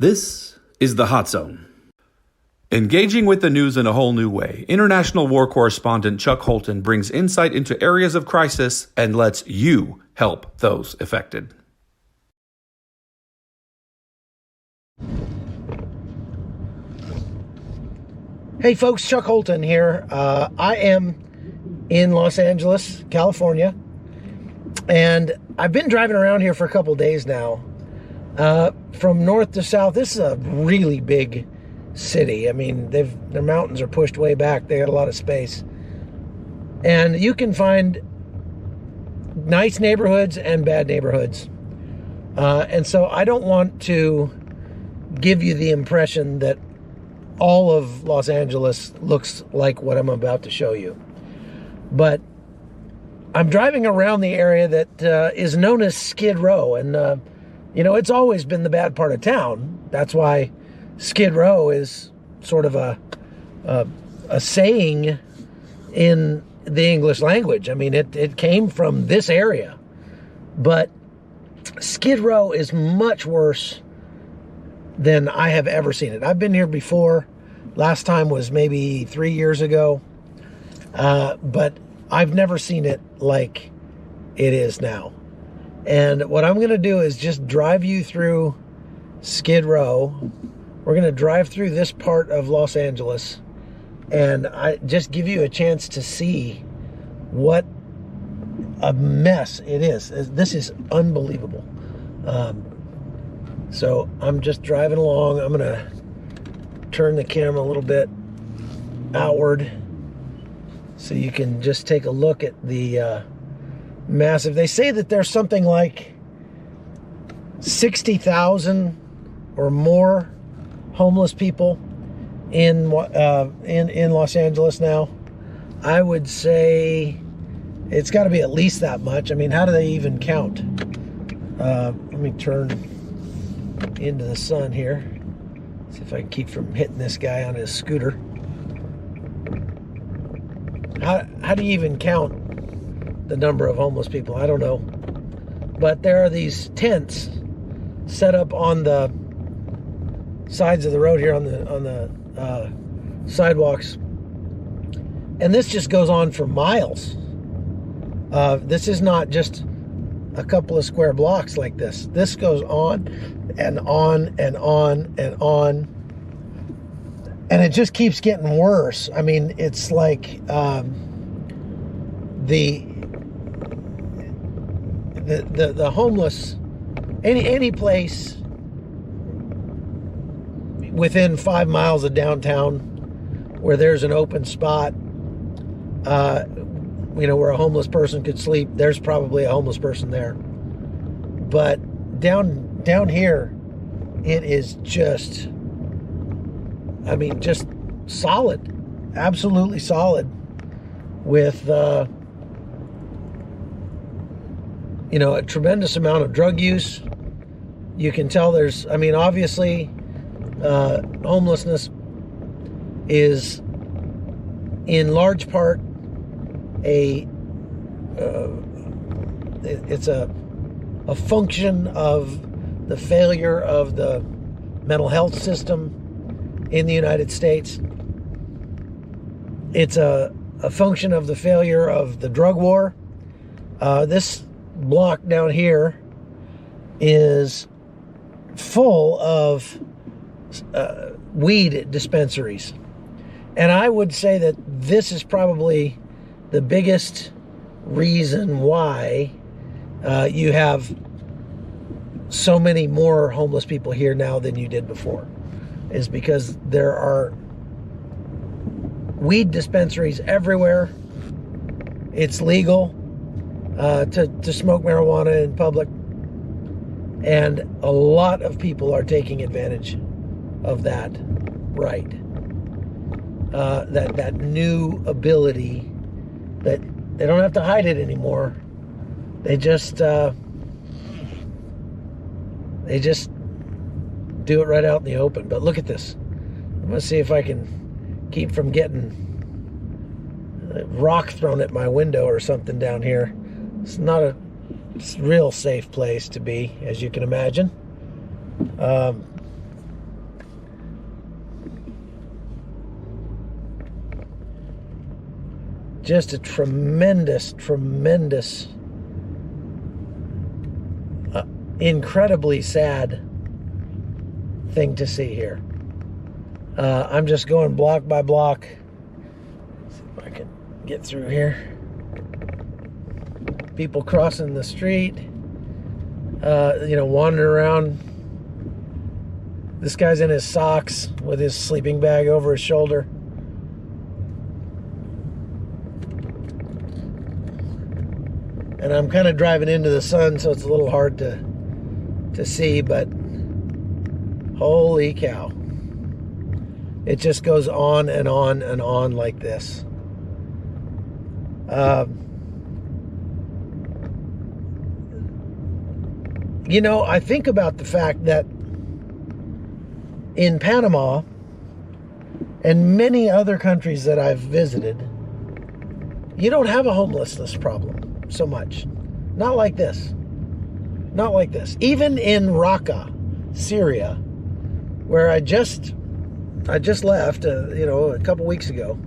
This is the Hot Zone. Engaging with the news in a whole new way, international war correspondent Chuck Holton brings insight into areas of crisis and lets you help those affected. Hey folks, Chuck Holton here. I am in Los Angeles, California, and I've been driving around here for a couple days now. From north to south, this is a really big city. I mean, their mountains are pushed way back. They got a lot of space. And you can find nice neighborhoods and bad neighborhoods. And so I don't want to give you the impression that all of Los Angeles looks like what I'm about to show you. But I'm driving around the area that is known as Skid Row. And, it's always been the bad part of town. That's why Skid Row is sort of a saying in the English language. I mean, it came from this area. But Skid Row is much worse than I have ever seen it. I've been here before. Last time was maybe 3 years ago. But I've never seen it like it is now. And what I'm going to do is just drive you through Skid Row. We're going to drive through this part of Los Angeles. And I just give you a chance to see what a mess it is. This is unbelievable. So I'm just driving along. I'm going to turn the camera a little bit outward so you can just take a look at the massive. They say that there's something like 60,000 or more homeless people in Los Angeles now. I would say it's got to be at least that much. I mean, how do they even count? Let me turn into the sun here. See if I can keep from hitting this guy on his scooter. How do you even count the number of homeless people? I don't know. But there are these tents set up on the sides of the road here, on the sidewalks, and this just goes on for miles. This is not just a couple of square blocks like this. This goes on and on and on and on, and it just keeps getting worse. I mean, it's like the homeless, any place within 5 miles of downtown where there's an open spot, where a homeless person could sleep, there's probably a homeless person there. But down here, it is just, just solid, absolutely solid, with a tremendous amount of drug use. You can tell there's, obviously, homelessness is in large part it's a function of the failure of the mental health system in the United States. It's a function of the failure of the drug war. This block down here is full of weed dispensaries. And I would say that this is probably the biggest reason why you have so many more homeless people here now than you did before, is because there are weed dispensaries everywhere. It's legal to smoke marijuana in public, and a lot of people are taking advantage of that right. That new ability that they don't have to hide it anymore. They just do it right out in the open. But look at this. I'm gonna see if I can keep from getting a rock thrown at my window or something down here. It's not a real safe place to be, as you can imagine. Just a tremendous, incredibly sad thing to see here. I'm just going block by block. Let's see if I can get through here. People crossing the street, wandering around. This guy's in his socks with his sleeping bag over his shoulder. And I'm kind of driving into the sun, so it's a little hard to see, but holy cow. It just goes on and on and on like this. I think about the fact that in Panama and many other countries that I've visited, you don't have a homelessness problem so much. Not like this. Not like this. Even in Raqqa, Syria, where I just left, a couple weeks ago,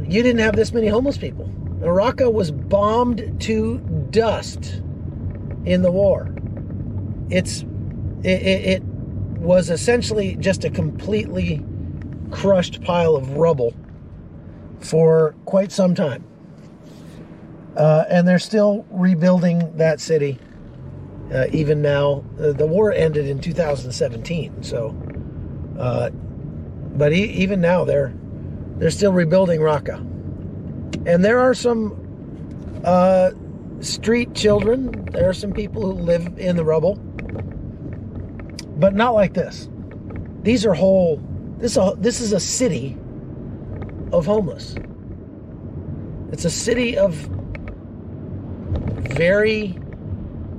you didn't have this many homeless people. Raqqa was bombed to dust in the war. It was essentially just a completely crushed pile of rubble for quite some time. And they're still rebuilding that city even now. The war ended in 2017, so but even now they're still rebuilding Raqqa. And there are some street children. There are some people who live in the rubble, but not like this. These are this is a city of homeless. It's a city of very,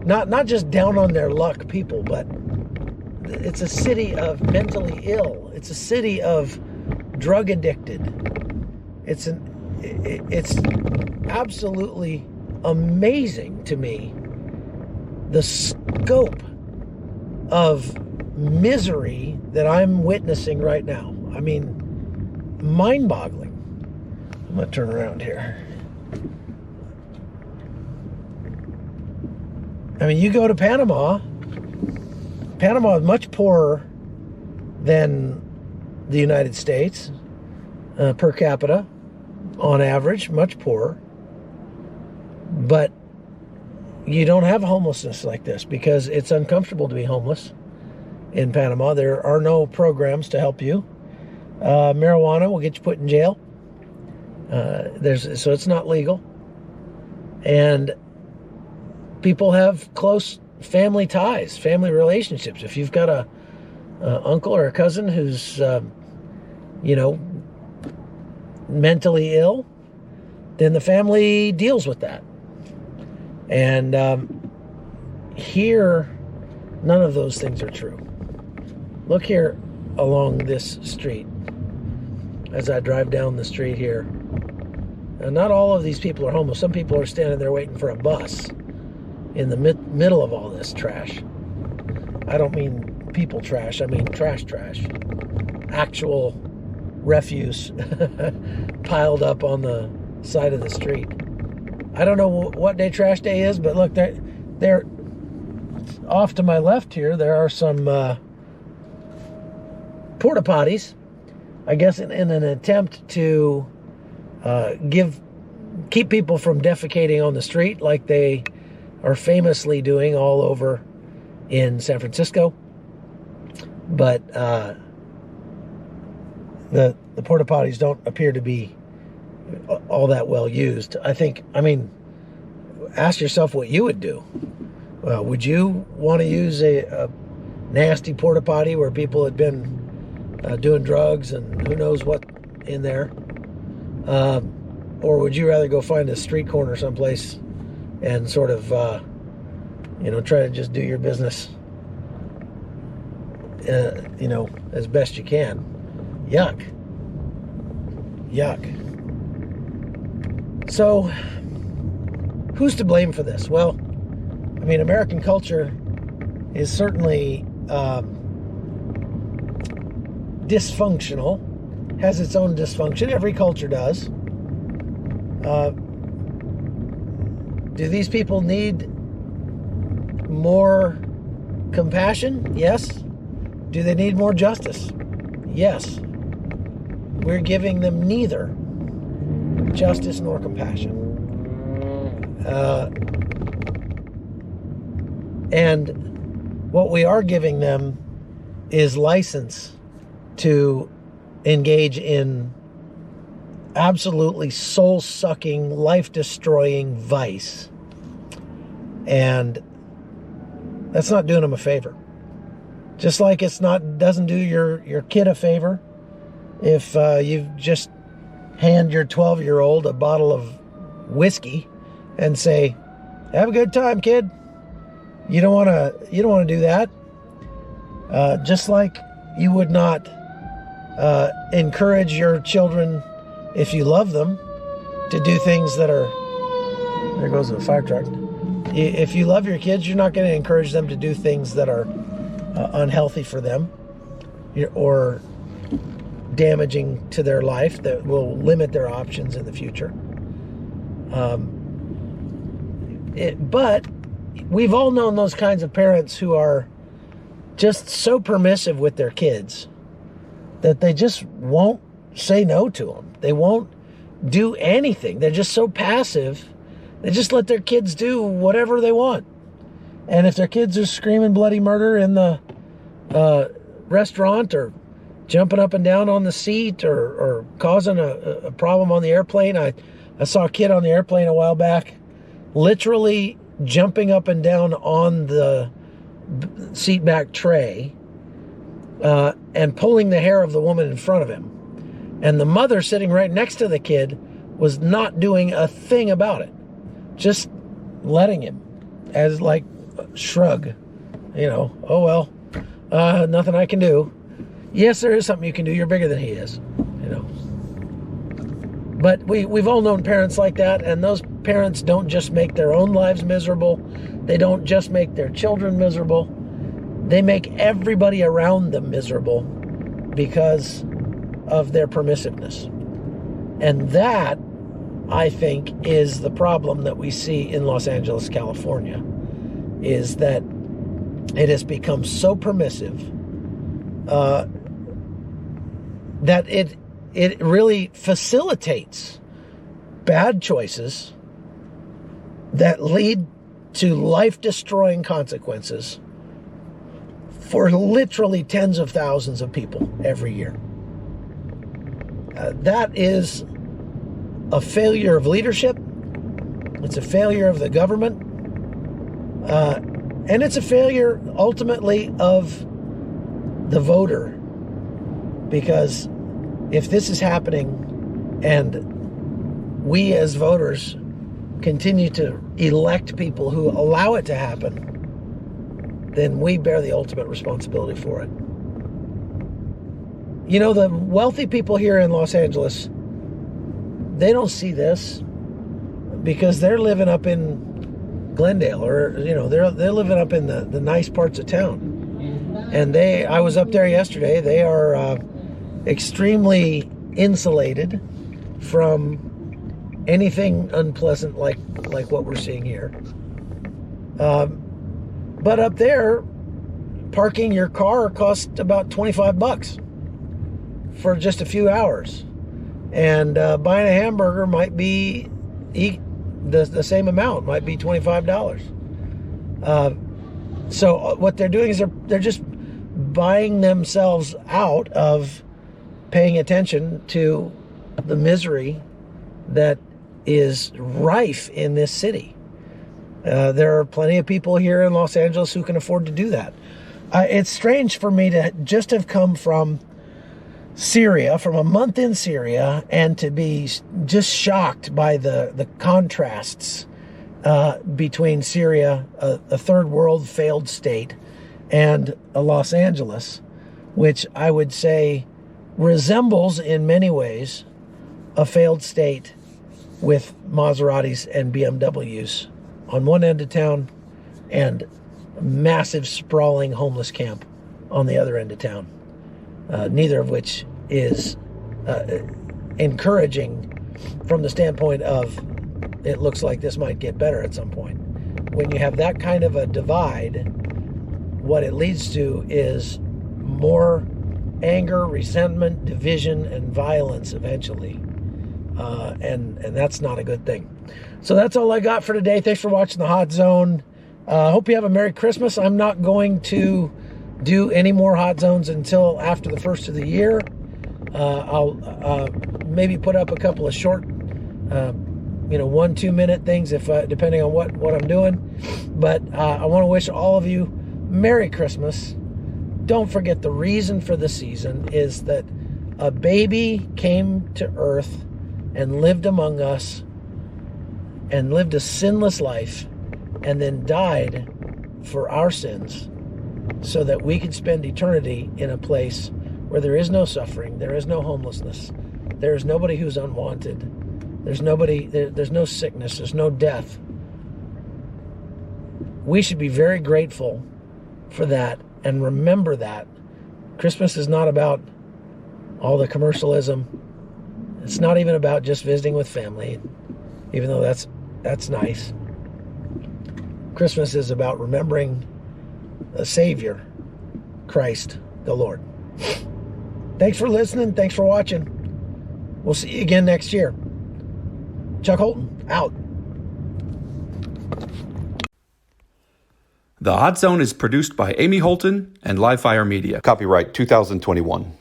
not just down on their luck people, but it's a city of mentally ill. It's a city of drug addicted. It's absolutely amazing to me, the scope of misery that I'm witnessing right now. I mean, mind-boggling. I'm going to turn around here. I mean, you go to Panama. Panama is much poorer than the United States per capita, on average, much poorer. But you don't have homelessness like this because it's uncomfortable to be homeless in Panama. There are no programs to help you. Marijuana will get you put in jail. So it's not legal. And people have close family ties, family relationships. If you've got a uncle or a cousin who's, mentally ill, then the family deals with that. And here, none of those things are true. Look here along this street as I drive down the street here. And not all of these people are homeless. Some people are standing there waiting for a bus in the middle of all this trash. I don't mean people trash, I mean trash. Actual refuse piled up on the side of the street. I don't know what day trash day is, but look, they're off to my left here. There are some porta potties, I guess in an attempt to keep people from defecating on the street like they are famously doing all over in San Francisco. But the porta potties don't appear to be all that well used. Ask yourself what you would do. Would you want to use a nasty porta potty where people had been doing drugs and who knows what in there? Or would you rather go find a street corner someplace and sort of, try to just do your business, as best you can? Yuck. So, who's to blame for this? Well, American culture is certainly dysfunctional has its own dysfunction. Every culture does. Do these people need more compassion? Yes. Do they need more justice? Yes. We're giving them neither justice nor compassion. And what we are giving them is license to engage in absolutely soul-sucking, life-destroying vice. And that's not doing them a favor. Just like doesn't do your kid a favor if you just hand your 12-year-old a bottle of whiskey and say, "Have a good time, kid." You don't want to do that. Just like you would not encourage your children, if you love them, to do things that are... There goes the fire truck. If you love your kids, you're not going to encourage them to do things that are unhealthy for them or damaging to their life, that will limit their options in the future. But we've all known those kinds of parents who are just so permissive with their kids that they just won't say no to them. They won't do anything. They're just so passive. They just let their kids do whatever they want. And if their kids are screaming bloody murder in the restaurant, or jumping up and down on the seat, or causing a problem on the airplane. I saw a kid on the airplane a while back literally jumping up and down on the seat back tray and pulling the hair of the woman in front of him. And the mother sitting right next to the kid was not doing a thing about it. Just letting him, as like shrug, oh well, nothing I can do. Yes, there is something you can do. You're bigger than he is, But we've all known parents like that, and those parents don't just make their own lives miserable. They don't just make their children miserable. They make everybody around them miserable because of their permissiveness. And that, I think, is the problem that we see in Los Angeles, California, is that it has become so permissive that it really facilitates bad choices that lead to life-destroying consequences for literally tens of thousands of people every year. That is a failure of leadership. It's a failure of the government. And it's a failure, ultimately, of the voter. Because if this is happening and we as voters continue to elect people who allow it to happen, then we bear the ultimate responsibility for it. The wealthy people here in Los Angeles, they don't see this because they're living up in Glendale, or they're living up in the nice parts of town. And I was up there yesterday. They are extremely insulated from anything unpleasant like what we're seeing here. But up there, parking your car costs about $25 for just a few hours. And buying a hamburger might be the same amount, might be $25. So what they're doing is they're just buying themselves out of paying attention to the misery that is rife in this city. There are plenty of people here in Los Angeles who can afford to do that. It's strange for me to just have come from Syria, from a month in Syria, and to be just shocked by the contrasts between Syria, a third world failed state, and Los Angeles, which I would say resembles in many ways a failed state with Maseratis and BMWs on one end of town and a massive sprawling homeless camp on the other end of town, neither of which is encouraging from the standpoint of it looks like this might get better at some point. When you have that kind of a divide, what it leads to is more anger, resentment, division, and violence eventually. And that's not a good thing. So that's all I got for today. Thanks for watching The Hot Zone. Hope you have a Merry Christmas. I'm not going to do any more Hot Zones until after the first of the year. I'll maybe put up a couple of short 1-2 minute things if depending on what I'm doing. But I want to wish all of you Merry Christmas. Don't forget the reason for the season is that a baby came to earth and lived among us and lived a sinless life and then died for our sins so that we could spend eternity in a place where there is no suffering, there is no homelessness, there is nobody who's unwanted, there's no sickness, there's no death. We should be very grateful for that and remember that. Christmas is not about all the commercialism. It's not even about just visiting with family, even though that's nice. Christmas is about remembering the Savior, Christ the Lord. Thanks for listening. Thanks for watching. We'll see you again next year. Chuck Holton, out. The Hot Zone is produced by Amy Holton and Livefire Media. Copyright 2021.